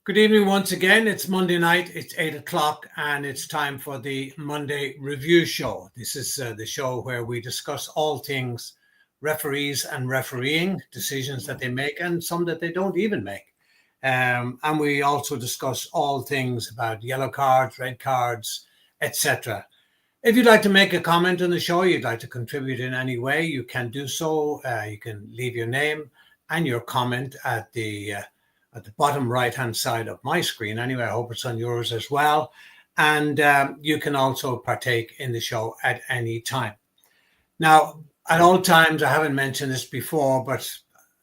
Good evening once again. It's Monday night. It's 8 o'clock and it's time for the Monday Review Show. This is the show where we discuss all things referees and refereeing, decisions that they make and some that they don't even make. And we also discuss all things about yellow cards, red cards, etc. If you'd like to make a comment on the show, you'd like to contribute in any way, you can do so. You can leave your name and your comment at the bottom right-hand side of my screen. Anyway, I hope it's on yours as well. And you can also partake in the show at any time. Now, at all times, I haven't mentioned this before,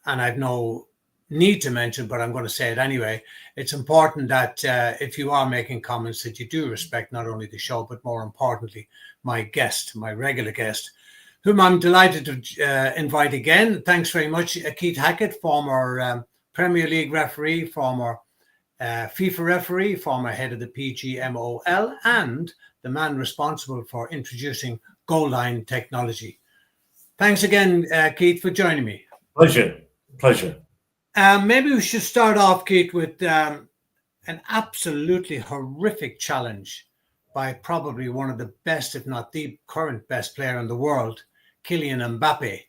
and I've no need to mention, but I'm going to say it anyway. It's important that if you are making comments, that you do respect not only the show, but more importantly, my guest, my regular guest, whom I'm delighted to invite again. Thanks very much, Keith Hackett, former Premier League referee, former FIFA referee, former head of the PGMOL, and the man responsible for introducing goal line technology. Thanks again, Keith, for joining me. Pleasure. Maybe we should start off, Keith, with an absolutely horrific challenge by probably one of the best, if not the current best player in the world, Kylian Mbappe,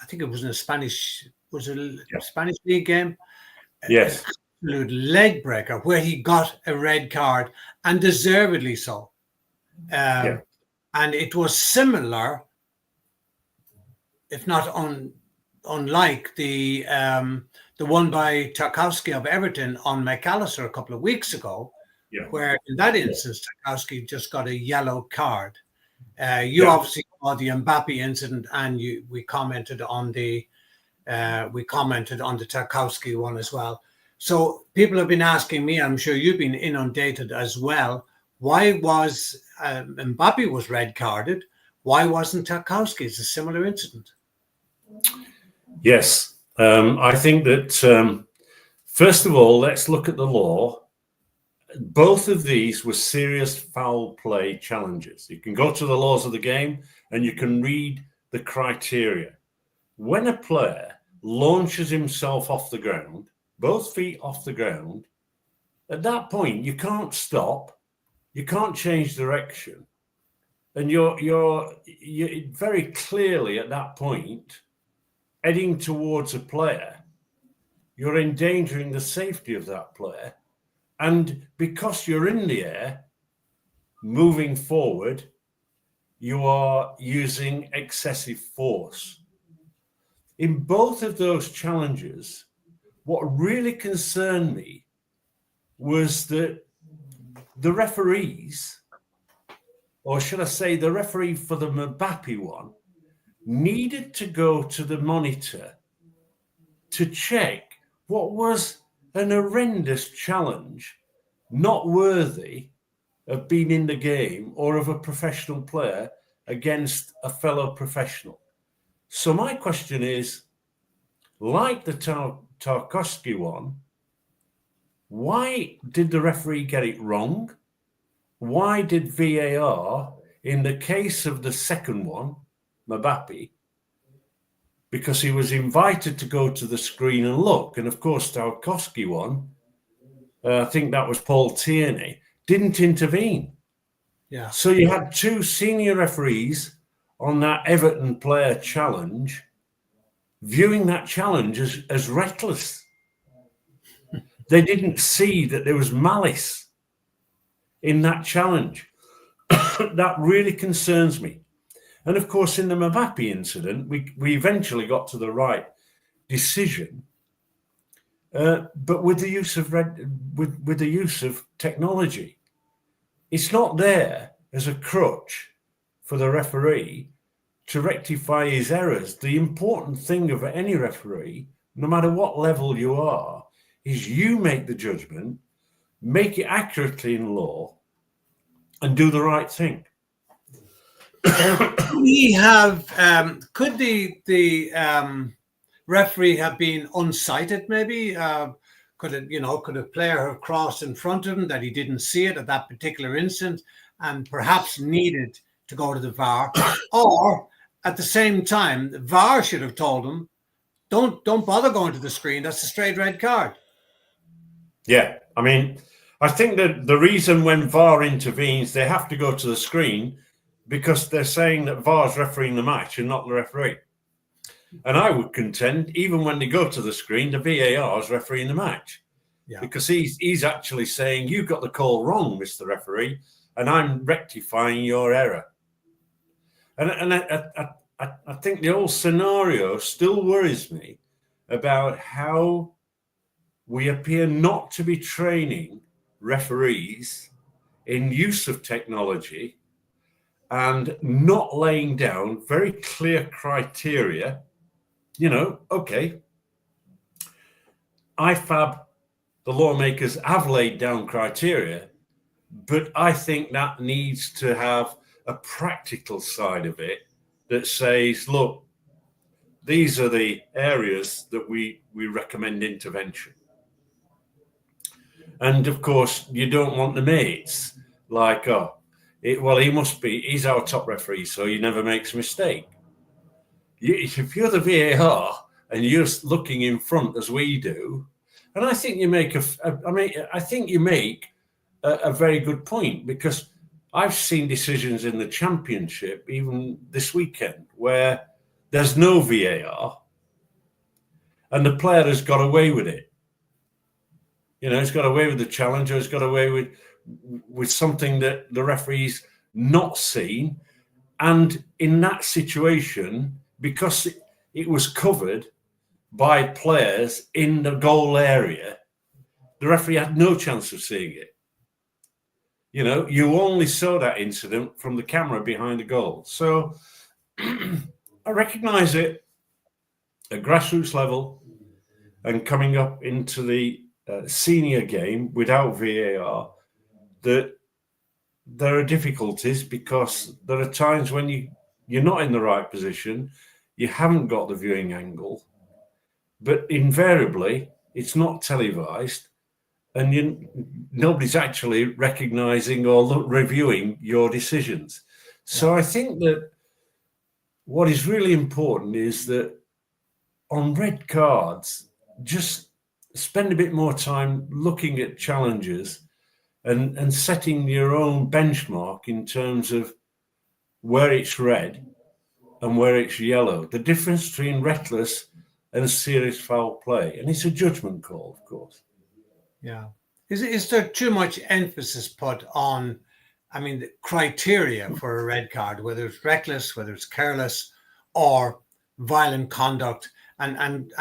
I think it was in a Spanish league game. Yes. An absolute leg breaker where he got a red card, and deservedly so. And it was similar, if not unlike the one by Tarkowski of Everton on McAllister a couple of weeks ago, where in that instance Tarkowski just got a yellow card. Obviously saw the Mbappe incident, and we commented on the Tarkowski one as well. So people have been asking me, I'm sure you've been inundated as well, why was Mbappe was red carded? Why wasn't Tarkowski? It's a similar incident. Yes. I think that, first of all, let's look at the law. Both of these were serious foul play challenges. You can go to the laws of the game and you can read the criteria. When a player launches himself off the ground, both feet off the ground, at that point, you can't stop. You can't change direction. And you're very clearly at that point heading towards a player. You're endangering the safety of that player. And because you're in the air, moving forward, you are using excessive force. In both of those challenges, what really concerned me was that the referees, or should I say the referee for the Mbappe one, needed to go to the monitor to check what was an horrendous challenge, not worthy of being in the game or of a professional player against a fellow professional. So my question is, like the Tarkowski one, why did the referee get it wrong? Why did VAR, in the case of the second one, Mbappe, because he was invited to go to the screen and look, and of course Tarkowski one, I think that was Paul Tierney, didn't intervene. Yeah. So you had two senior referees on that Everton player challenge, viewing that challenge as reckless. They didn't see that there was malice in that challenge. That really concerns me. And of course, in the Mbappe incident, we eventually got to the right decision, but with the use of with the use of technology, it's not there as a crutch for the referee to rectify his errors. The important thing of any referee, no matter what level you are, is you make the judgment, make it accurately in law, and do the right thing. We have could the referee have been unsighted? Maybe could a player have crossed in front of him that he didn't see it at that particular instant, and perhaps needed to go to the VAR, or at the same time, the VAR should have told him, don't bother going to the screen. That's a straight red card. Yeah, I mean, I think that the reason when VAR intervenes, they have to go to the screen because they're saying that VAR's refereeing the match and not the referee. And I would contend, even when they go to the screen, the VAR is refereeing the match. Yeah. Because he's actually saying, you got the call wrong, Mr. Referee, and I'm rectifying your error. And I think the whole scenario still worries me about how we appear not to be training referees in use of technology and not laying down very clear criteria. You know, okay, IFAB, the lawmakers have laid down criteria, but I think that needs to have a practical side of it that says, look, these are the areas that we recommend intervention. And of course, you don't want the mates like, he's our top referee, so he never makes a mistake. If you're the VAR and you're looking in front as we do, and I think you make a very good point, because I've seen decisions in the Championship, even this weekend, where there's no VAR and the player has got away with it. You know, he's got away with the challenge, or he's got away with something that the referee's not seen. And in that situation, because it was covered by players in the goal area, the referee had no chance of seeing it. You know, you only saw that incident from the camera behind the goal. So I recognise it at grassroots level and coming up into the senior game without VAR, that there are difficulties, because there are times when you're not in the right position, you haven't got the viewing angle, but invariably it's not televised, and nobody's actually recognising or reviewing your decisions. So I think that what is really important is that on red cards, just spend a bit more time looking at challenges and setting your own benchmark in terms of where it's red and where it's yellow. The difference between reckless and serious foul play. And it's a judgment call, of course. Yeah. Is there too much emphasis put on, the criteria for a red card, whether it's reckless, whether it's careless, or violent conduct? And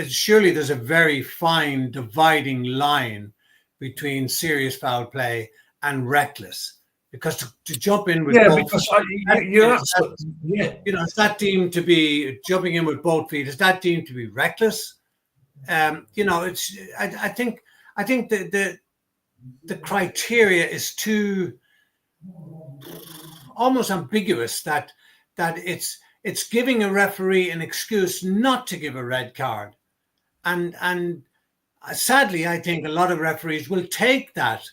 surely there's a very fine dividing line between serious foul play and reckless, because to jump in with is that deemed to be jumping in with both feet? Is that deemed to be reckless? I think the criteria is too almost ambiguous that it's giving a referee an excuse not to give a red card, and sadly, I think a lot of referees will take that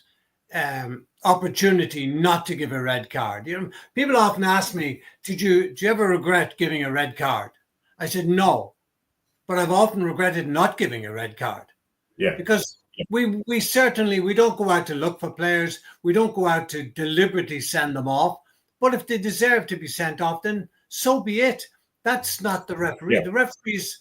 opportunity not to give a red card. People often ask me, "Do you ever regret giving a red card?" I said no, but I've often regretted not giving a red card. Yeah, because we don't go out to look for players. We don't go out to deliberately send them off. But if they deserve to be sent off, then so be it. That's not the referee. Yeah. The referee's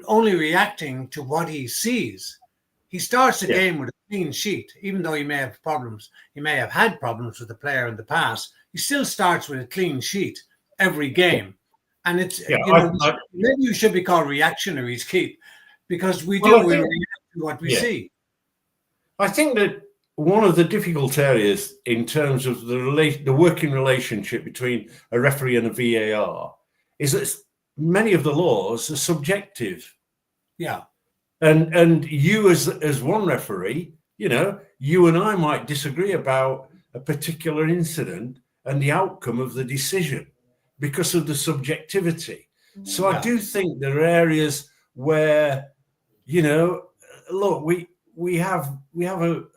only reacting to what he sees. He starts the game with a clean sheet, even though he may have problems. He may have had problems with the player in the past. He still starts with a clean sheet every game. And it's, maybe you should be called reactionaries, Keith, because we react to what we see. I think that one of the difficult areas in terms of the working relationship between a referee and a VAR is that many of the laws are subjective. Yeah. And you as one referee, you and I might disagree about a particular incident and the outcome of the decision because of the subjectivity. So I do think there are areas where, look, we have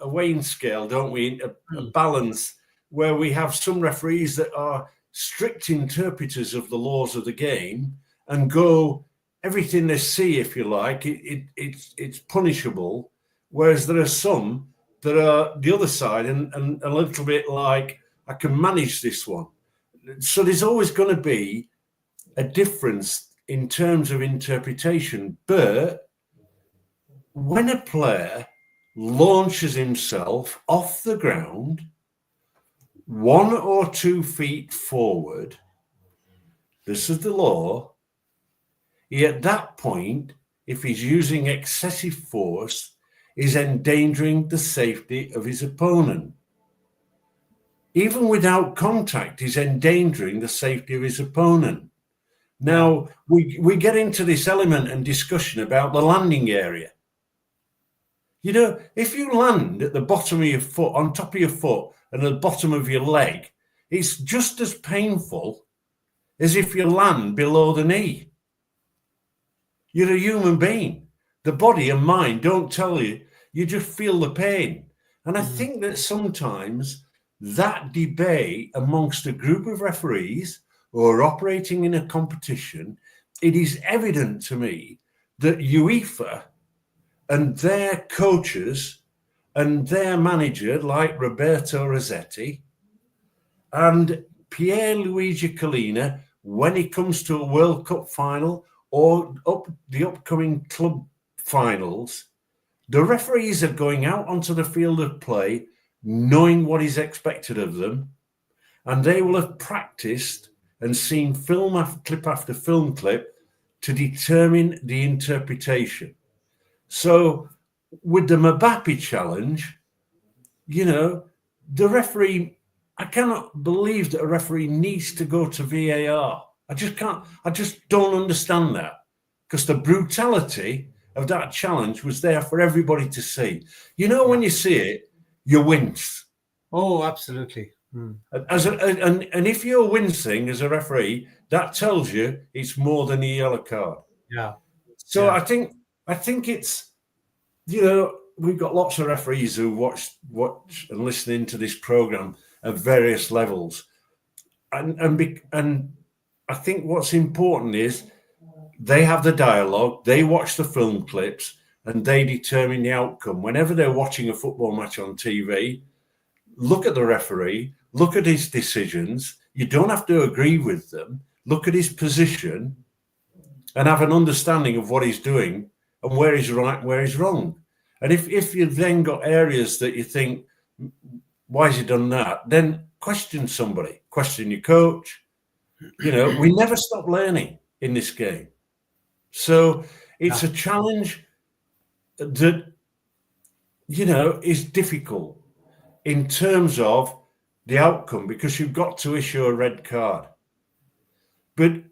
a weighing scale, don't we? A balance where we have some referees that are strict interpreters of the laws of the game and go everything they see, if you like, it's punishable, whereas there are some that are the other side and a little bit like, I can manage this one. So there's always going to be a difference in terms of interpretation. But when a player launches himself off the ground 1 or 2 feet forward, this is the law, he at that point, if he's using excessive force, is endangering the safety of his opponent. Even without contact, he's endangering the safety of his opponent. Now, we get into this element and discussion about the landing area. You know, if you land at the bottom of your foot, on top of your foot, and at the bottom of your leg, it's just as painful as if you land below the knee. You're a human being. The body and mind don't tell you. You just feel the pain. And I think that sometimes that debate amongst a group of referees who are operating in a competition, it is evident to me that UEFA and their coaches and their manager, like Roberto Rossetti and Pierluigi Collina, when it comes to a World Cup final or the upcoming club finals, the referees are going out onto the field of play knowing what is expected of them, and they will have practiced and seen film after film clip to determine the interpretation. So with the Mbappe challenge, you know, the referee, I cannot believe that a referee needs to go to VAR. I just don't understand that, because the brutality of that challenge was there for everybody to see. You know, when you see it, you wince. Oh, absolutely. And if you're wincing as a referee, that tells you it's more than a yellow card. Yeah. So I think it's, you know, we've got lots of referees who watch and listen into this program at various levels, and I think what's important is they have the dialogue, they watch the film clips, and they determine the outcome. Whenever they're watching a football match on TV, look at the referee, look at his decisions. You don't have to agree with them. Look at his position and have an understanding of what he's doing and where he's right and where he's wrong. And if you've then got areas that you think, why has he done that? Then question somebody, question your coach. You know, we never stop learning in this game. So it's a challenge that, you know, is difficult in terms of the outcome, because you've got to issue a red card. But,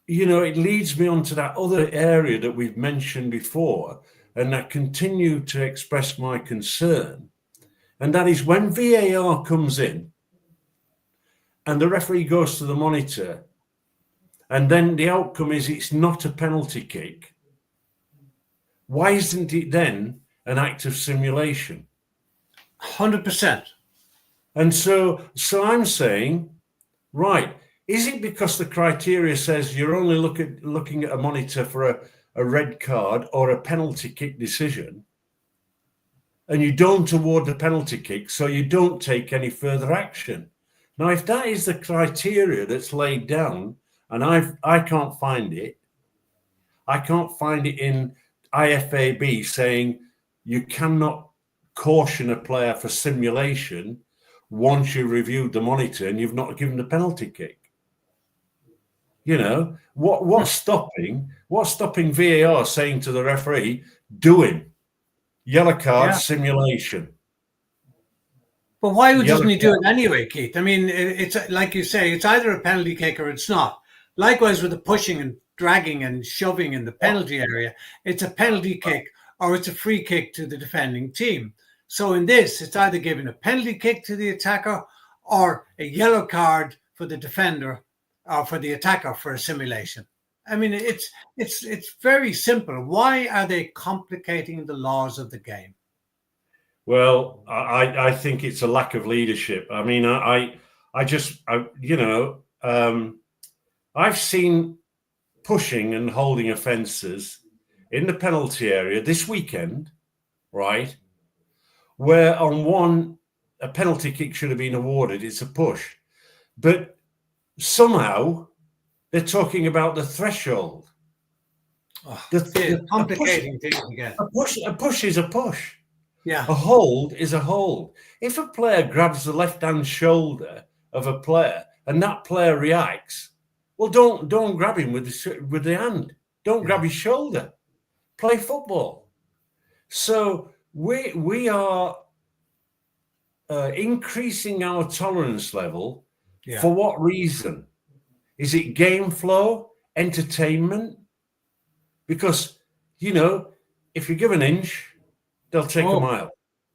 you know, it leads me on to that other area that we've mentioned before, and I continue to express my concern, and that is when VAR comes in and the referee goes to the monitor, and then the outcome is it's not a penalty kick. Why isn't it then an act of simulation? 100%. And so I'm saying, right, is it because the criteria says you're only looking at a monitor for a red card or a penalty kick decision, and you don't award the penalty kick, so you don't take any further action? Now, if that is the criteria that's laid down, and I can't find it in IFAB saying you cannot caution a player for simulation once you've reviewed the monitor and you've not given the penalty kick. You know, what's stopping VAR saying to the referee, doing yellow card simulation? But why doesn't he do it anyway, Keith? I mean, it's like you say, it's either a penalty kick or it's not. Likewise with the pushing and dragging and shoving in the penalty area, it's a penalty kick or it's a free kick to the defending team. So in this, it's either giving a penalty kick to the attacker or a yellow card for the defender or for the attacker for a simulation. I mean, it's very simple. Why are they complicating the laws of the game? Well, I think it's a lack of leadership. I mean, I've seen pushing and holding offences in the penalty area this weekend, right? where on one, a penalty kick should have been awarded, it's a push. But somehow they're talking about the threshold. Oh, they're complicating things again. A push is a push. Yeah. A hold is a hold. If a player grabs the left-hand shoulder of a player and that player reacts, well, don't grab him with the hand. Don't grab his shoulder. Play football. So we are increasing our tolerance level. For what reason? Is it game flow, entertainment? Because, if you give an inch, they'll take a mile.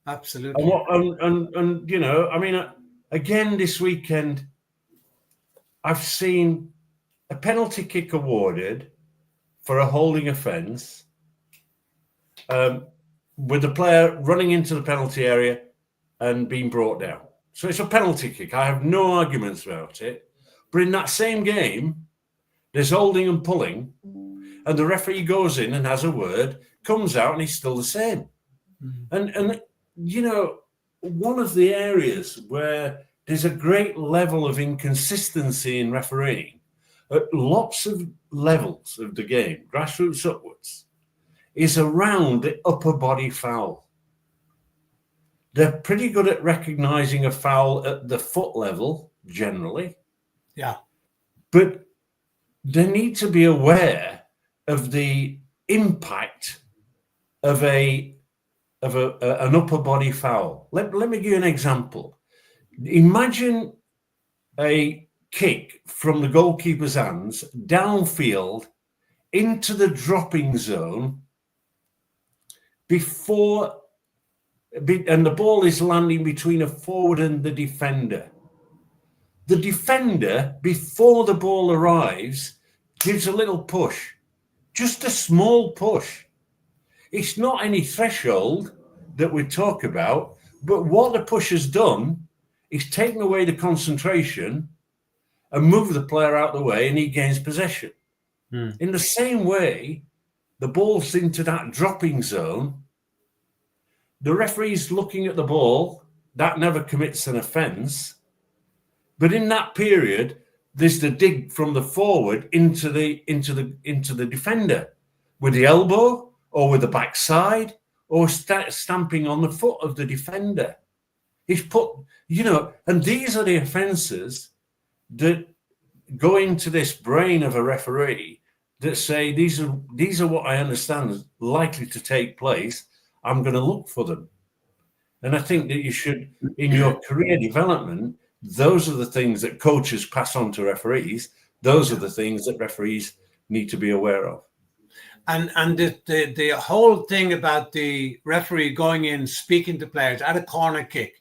Absolutely. And again, this weekend, I've seen a penalty kick awarded for a holding offence with the player running into the penalty area and being brought down. So it's a penalty kick. I have no arguments about it. But in that same game, there's holding and pulling, and the referee goes in and has a word, comes out, and he's still the same. And one of the areas where there's a great level of inconsistency in refereeing at lots of levels of the game, grassroots upwards, is around the upper body foul. They're pretty good at recognizing a foul at the foot level, generally. Yeah. But they need to be aware of the impact of an upper body foul. Let me give you an example. Imagine a kick from the goalkeeper's hands downfield into the dropping zone and the ball is landing between a forward and the defender. The defender, before the ball arrives, gives a little push, just a small push. It's not any threshold that we talk about, but what the push has done is taken away the concentration and moved the player out of the way, and he gains possession. In the same way, the ball's into that dropping zone. The referee's looking at the ball. That never commits an offence. But in that period, there's the dig from the forward into the defender with the elbow or with the backside or stamping on the foot of the defender. He's put, and these are the offences that go into this brain of a referee that say these are what I understand is likely to take place. I'm going to look for them. And I think that you should, in your career development, those are the things that coaches pass on to referees. Those are the things that referees need to be aware of. And the whole thing about the referee going in, speaking to players at a corner kick,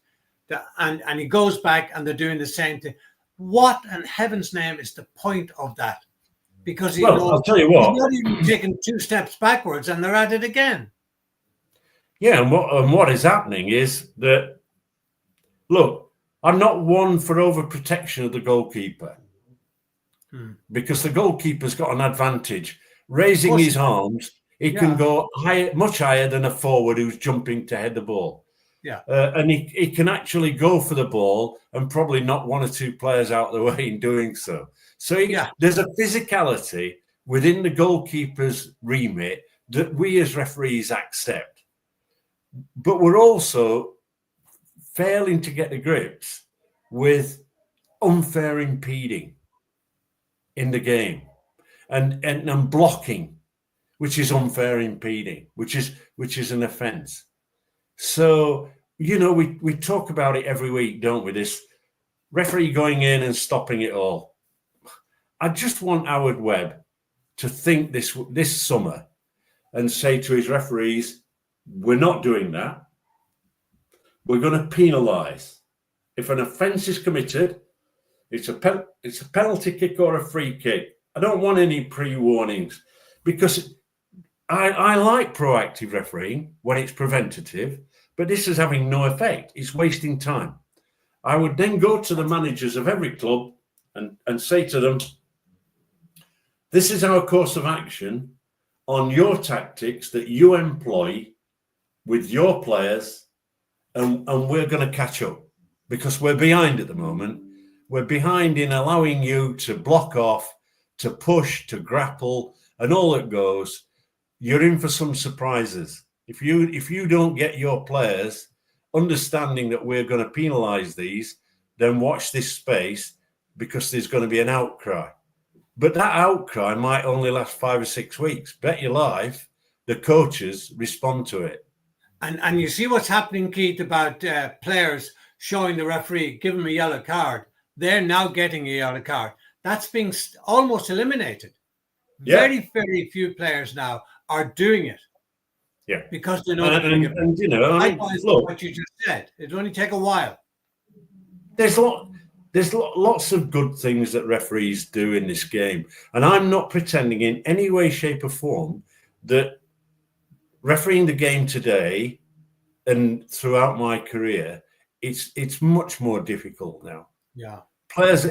and he goes back and they're doing the same thing. What in heaven's name is the point of that? Because I'll tell you what, he's not even taking 2 steps backwards and they're at it again. Yeah, and what is happening is that, look, I'm not one for overprotection of the goalkeeper because the goalkeeper's got an advantage. Raising his arms, he can go much higher than a forward who's jumping to head the ball. Yeah, and he can actually go for the ball and probably knock 1 or 2 players out of the way in doing so. So there's a physicality within the goalkeeper's remit that we as referees accept. But we're also failing to get the grips with unfair impeding in the game and blocking, which is unfair impeding, which is an offence. So, we talk about it every week, don't we? This referee going in and stopping it all. I just want Howard Webb to think this summer and say to his referees, we're not doing that. We're going to penalise. If an offence is committed, it's a penalty kick or a free kick. I don't want any pre-warnings because I like proactive refereeing when it's preventative, but this is having no effect. It's wasting time. I would then go to the managers of every club and say to them, this is our course of action on your tactics that you employ with your players and we're going to catch up because we're behind at the moment. We're behind in allowing you to block off, to push, to grapple, and all that goes. You're in for some surprises. If you don't get your players understanding that we're going to penalise these, then watch this space because there's going to be an outcry. But that outcry might only last 5 or 6 weeks. Bet your life the coaches respond to it. And you see what's happening, Keith, about players showing the referee, give them a yellow card. They're now getting a yellow card. That's being almost eliminated. Yeah. Very, very few players now are doing it. Yeah. Because they know and you know, I mean, look, what you just said, it'll only take a while. There's lots of good things that referees do in this game. And I'm not pretending in any way, shape, or form that refereeing the game today and throughout my career, it's much more difficult now. Yeah. Players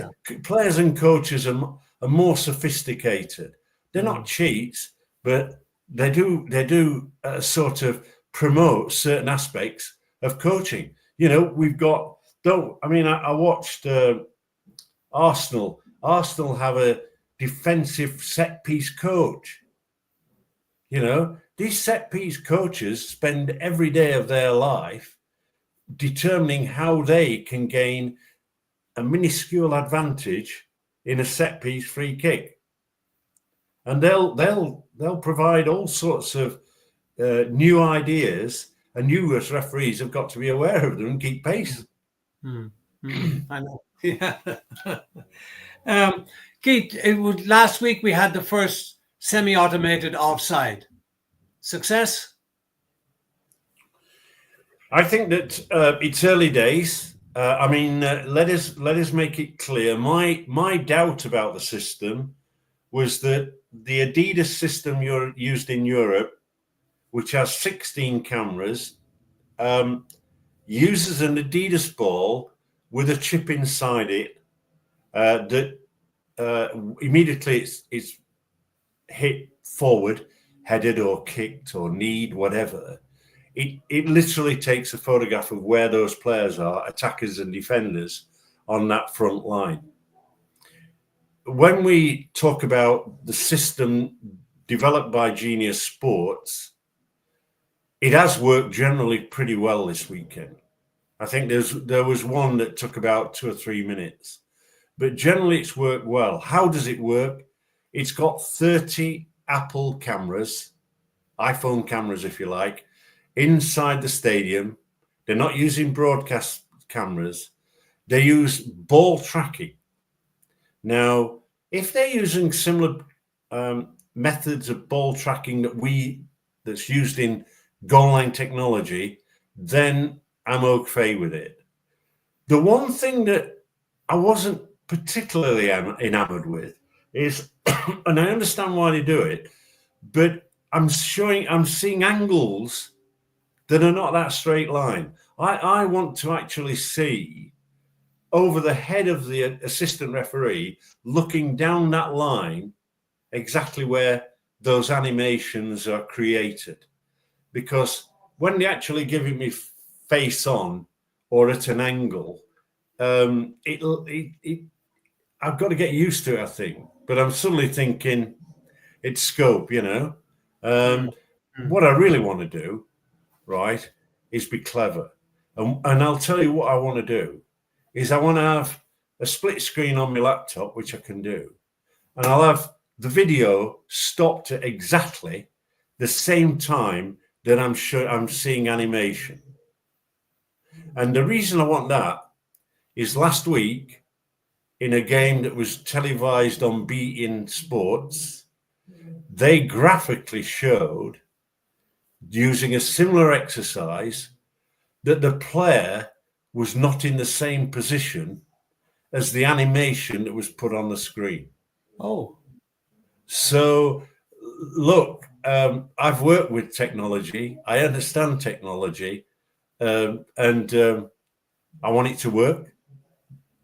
and coaches are more sophisticated. They're not cheats, but they do sort of promote certain aspects of coaching. You know, we've got. I watched Arsenal. Arsenal have a defensive set piece coach. You know, these set piece coaches spend every day of their life determining how they can gain a minuscule advantage in a set piece free kick, and they'll provide all sorts of new ideas, and you as referees have got to be aware of them and keep pace. I know. Yeah. Keith, last week we had the first semi-automated offside. Success? I think that it's early days. Let us make it clear. My doubt about the system was that the Adidas system used in Europe, which has 16 cameras, uses an Adidas ball with a chip inside it that immediately it's hit forward, headed or kicked or kneed, whatever. It literally takes a photograph of where those players are, attackers and defenders, on that front line. When we talk about the system developed by Genius Sports, it has worked generally pretty well this weekend. I think there was one that took about 2 or 3 minutes, but generally it's worked well. How does it work? It's got 30 Apple cameras, iPhone cameras, if you like, inside the stadium. They're not using broadcast cameras. They use ball tracking. Now, if they're using similar methods of ball tracking that's used in goal line technology, then I'm okay with it. The one thing that I wasn't particularly enamored with is, and I understand why they do it, but I'm seeing angles that are not that straight line. I want to actually see over the head of the assistant referee, looking down that line, exactly where those animations are created. Because when they're actually giving me face on or at an angle, I've got to get used to it, I think. But I'm suddenly thinking it's scope, you know. What I really want to do, right, is be clever. And I'll tell you what I want to do is I want to have a split screen on my laptop, which I can do. And I'll have the video stopped at exactly the same time that I'm seeing animation. And the reason I want that is last week, in a game that was televised on beIN Sports, they graphically showed, using a similar exercise, that the player was not in the same position as the animation that was put on the screen. Oh. So, look, I've worked with technology. I understand technology, and I want it to work.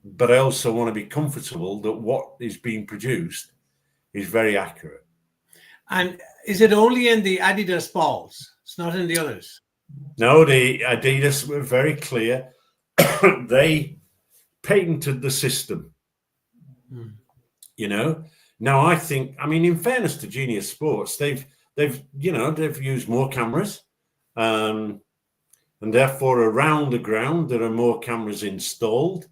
But I also want to be comfortable that what is being produced is very accurate. And is it only in the Adidas balls? It's not in the others? No, the Adidas were very clear. They patented the system. Mm. You know. Now I think, I mean, in fairness to Genius Sports, they've used more cameras, and therefore around the ground there are more cameras installed.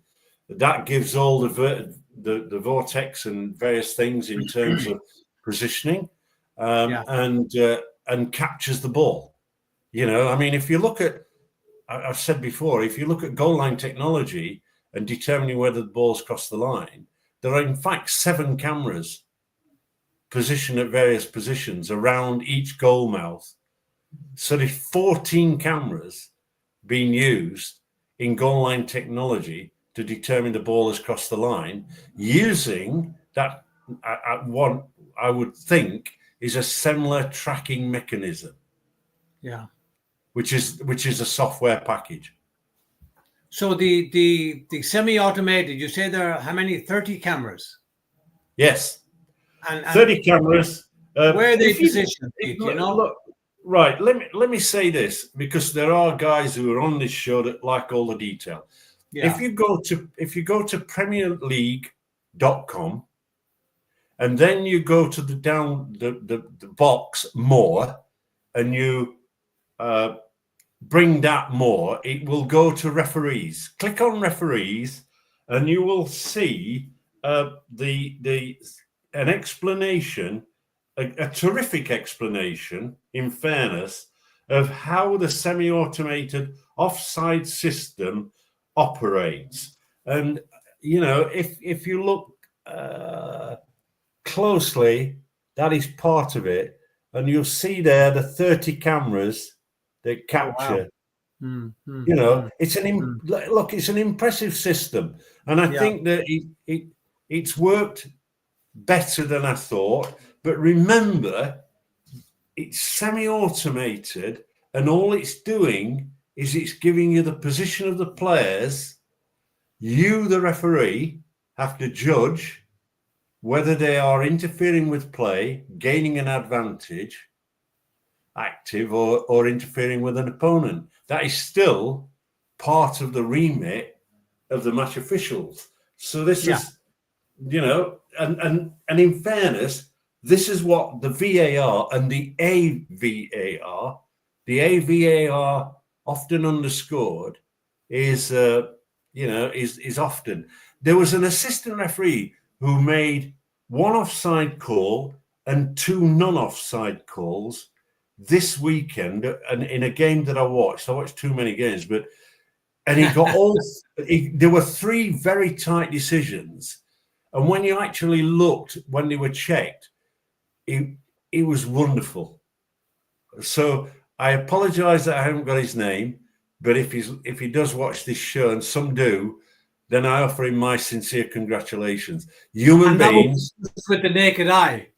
That gives all the vortex and various things in terms of positioning, Yeah. and captures the ball. You know, I mean, if you look at, I've said before, if you look at goal line technology and determining whether the ball's crossed the line, there are in fact 7 cameras positioned at various positions around each goal mouth. So there's 14 cameras being used in goal line technology to determine the ball has crossed the line, using that one I would think is a similar tracking mechanism. Yeah. Which is a software package. So the semi-automated, you say there are how many? 30 cameras. Yes, And 30 cameras. where are they positioned, Pete, you know? Look, right. Let me say this, because there are guys who are on this show that like all the detail. Yeah. If you go to PremierLeague.com, and then you go to the box more, and you bring that more, it will go to referees. Click on referees, and you will see an explanation, a terrific explanation, in fairness, of how the semi-automated offside system operates. And you know, if you look closely, that is part of it, and you'll see there the 30 cameras that capture. You know, it's it's an impressive system, and I think that it's worked better than I thought. But remember, it's semi-automated, and all it's doing is it's giving you the position of the players. You, the referee, have to judge whether they are interfering with play, gaining an advantage, active, or interfering with an opponent. That is still part of the remit of the match officials. So this is, you know, and in fairness, this is what the VAR and the AVAR often underscored is, is often. There was an assistant referee who made one offside call and 2 non-offside calls this weekend, and in a game that I watched too many games, and he got there were 3 very tight decisions, and when you actually looked, when they were checked, it was wonderful. So I apologize that I haven't got his name, but if he does watch this show, and some do, then I offer him my sincere congratulations. Human beings with the naked eye.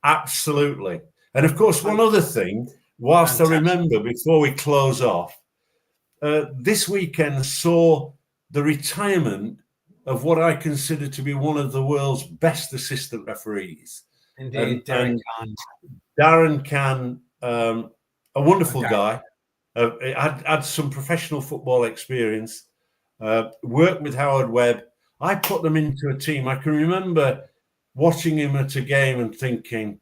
Absolutely. And of course, one other thing, whilst I remember before we close off, this weekend saw the retirement of what I consider to be one of the world's best assistant referees. Indeed, Darren Can, a wonderful guy, had some professional football experience, worked with Howard Webb. I put them into a team. I can remember watching him at a game and thinking,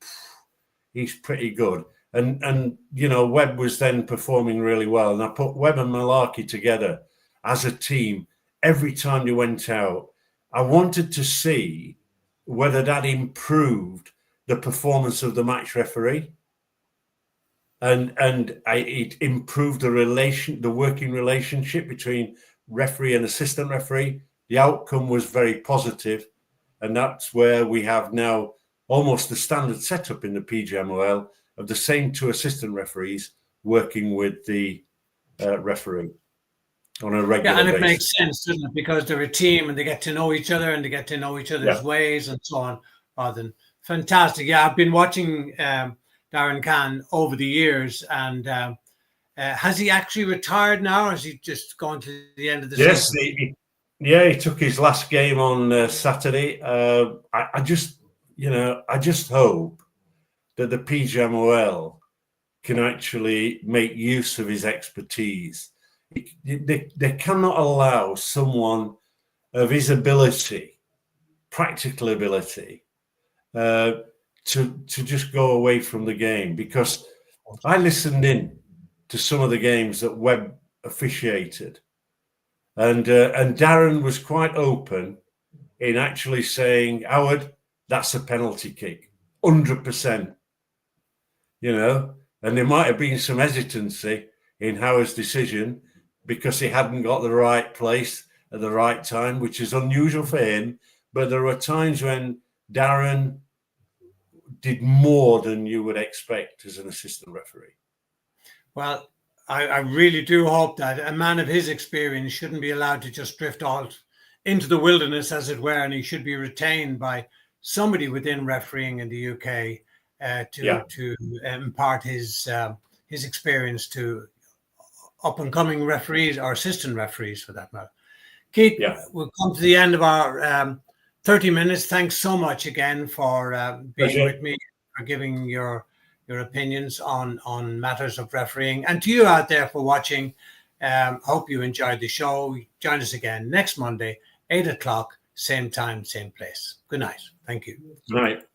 he's pretty good. And you know, Webb was then performing really well. And I put Webb and Malarkey together as a team every time they went out. I wanted to see whether that improved the performance of the match referee. And it improved the working relationship between referee and assistant referee. The outcome was very positive, and that's where we have now almost the standard setup in the PGMOL of the same 2 assistant referees working with the referee on a regular basis. And it makes sense, doesn't it? Because they're a team and they get to know each other and they get to know each other's ways and so on. Rather than fantastic. Yeah, I've been watching Darren Can over the years, and has he actually retired now, or has he just gone to the end of the season? He took his last game on Saturday. I just hope that the PGMOL can actually make use of his expertise. They cannot allow someone of his ability, practical ability, to just go away from the game. Because I listened in to some of the games that Webb officiated, and Darren was quite open in actually saying, Howard, that's a penalty kick, 100%. You know, and there might have been some hesitancy in Howard's decision because he hadn't got the right place at the right time, which is unusual for him. But there were times when Darren did more than you would expect as an assistant referee. Well, I really do hope that a man of his experience shouldn't be allowed to just drift out into the wilderness, as it were, and he should be retained by somebody within refereeing in the UK to impart his experience to up and coming referees or assistant referees, for that matter. Keith, we've come to the end of our 30 minutes. Thanks so much again for being with me, for giving your opinions on matters of refereeing, and to you out there for watching. Hope you enjoyed the show. Join us again next Monday, 8 o'clock, same time, same place. Good night. Thank you. Good night.